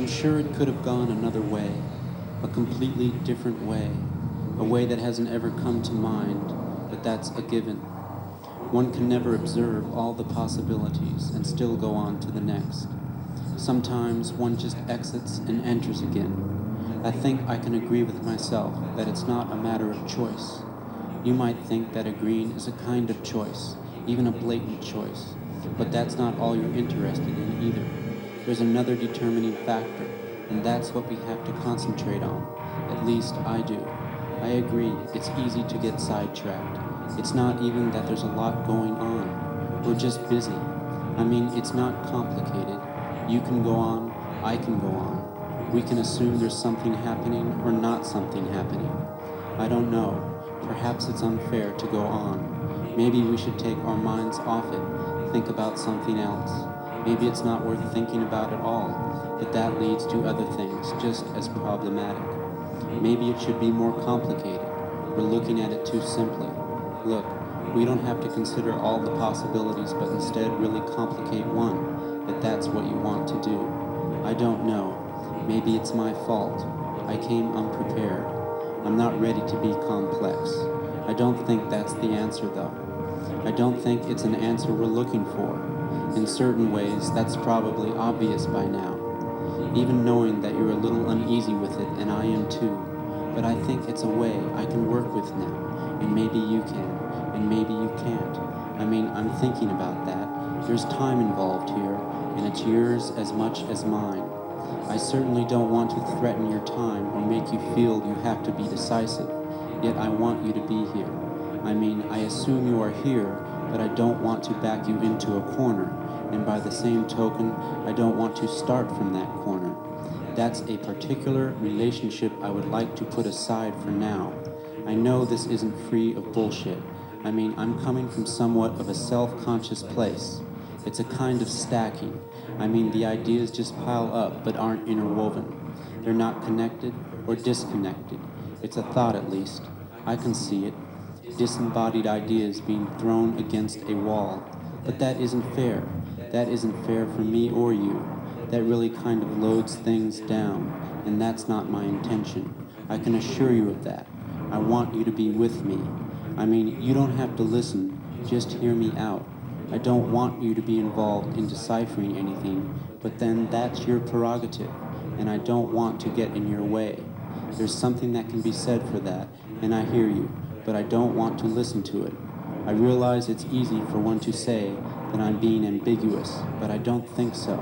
I'm sure it could have gone another way, a completely different way, a way that hasn't ever come to mind, but that's a given. One can never observe all the possibilities and still go on to the next. Sometimes one just exits and enters again. I think I can agree with myself that it's not a matter of choice. You might think that agreeing is a kind of choice, even a blatant choice, but that's not all you're interested in either. There's another determining factor, and that's what we have to concentrate on. At least I do. I agree, it's easy to get sidetracked. It's not even that there's a lot going on. We're just busy. I mean, it's not complicated. You can go on, I can go on. We can assume there's something happening or not something happening. I don't know. Perhaps it's unfair to go on. Maybe we should take our minds off it, think about something else. Maybe it's not worth thinking about at all, but that leads to other things just as problematic. Maybe it should be more complicated. We're looking at it too simply. Look, we don't have to consider all the possibilities, but instead really complicate one, that that's what you want to do. I don't know. Maybe it's my fault. I came unprepared. I'm not ready to be complex. I don't think that's the answer, though. I don't think it's an answer we're looking for. In certain ways, that's probably obvious by now. Even knowing that you're a little uneasy with it, and I am too. But I think it's a way I can work with now, and maybe you can, and maybe you can't. I mean, I'm thinking about that. There's time involved here, and it's yours as much as mine. I certainly don't want to threaten your time or make you feel you have to be decisive, yet I want you to be here. I mean, I assume you are here, but I don't want to back you into a corner, and by the same token, I don't want to start from that corner. That's a particular relationship I would like to put aside for now. I know this isn't free of bullshit. I mean, I'm coming from somewhat of a self-conscious place. It's a kind of stacking. I mean, the ideas just pile up but aren't interwoven. They're not connected or disconnected. It's a thought, at least. I can see it. Disembodied ideas being thrown against a wall. But that isn't fair. That isn't fair for me or you. That really kind of loads things down, and that's not my intention. I can assure you of that. I want you to be with me. I mean, you don't have to listen, just hear me out. I don't want you to be involved in deciphering anything, but then that's your prerogative, and I don't want to get in your way. There's something that can be said for that, and I hear you, but I don't want to listen to it. I realize it's easy for one to say that I'm being ambiguous, but I don't think so.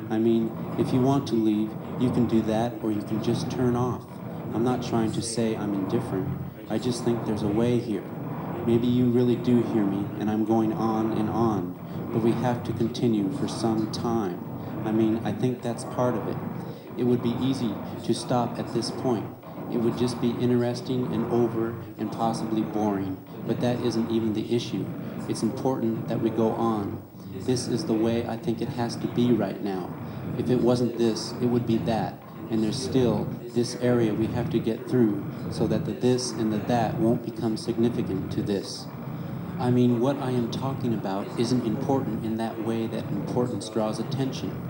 I mean, if you want to leave, you can do that, or you can just turn off. I'm not trying to say I'm indifferent. I just think there's a way here. Maybe you really do hear me, and I'm going on and on, but we have to continue for some time. I mean, I think that's part of it. It would be easy to stop at this point. It would just be interesting and over and possibly boring, but that isn't even the issue. It's important that we go on. This is the way I think it has to be right now. If it wasn't this, it would be that. And there's still this area we have to get through so that the this and the that won't become significant to this. I mean, what I am talking about isn't important in that way that importance draws attention.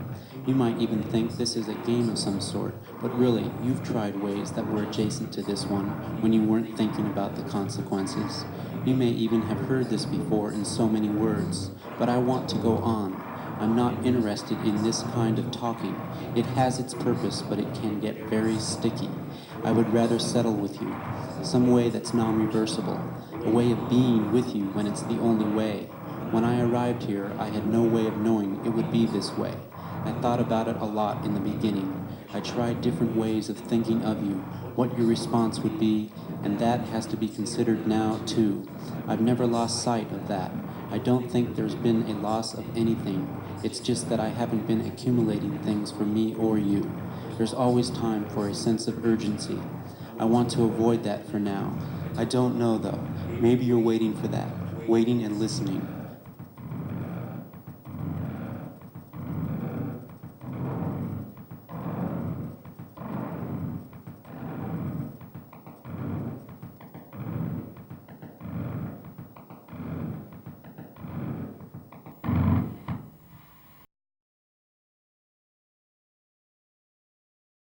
You might even think this is a game of some sort, but really, you've tried ways that were adjacent to this one when you weren't thinking about the consequences. You may even have heard this before in so many words, but I want to go on. I'm not interested in this kind of talking. It has its purpose, but it can get very sticky. I would rather settle with you, some way that's non-reversible, a way of being with you when it's the only way. When I arrived here, I had no way of knowing it would be this way. I thought about it a lot in the beginning. I tried different ways of thinking of you, what your response would be, and that has to be considered now, too. I've never lost sight of that. I don't think there's been a loss of anything. It's just that I haven't been accumulating things for me or you. There's always time for a sense of urgency. I want to avoid that for now. I don't know, though. Maybe you're waiting for that, waiting and listening.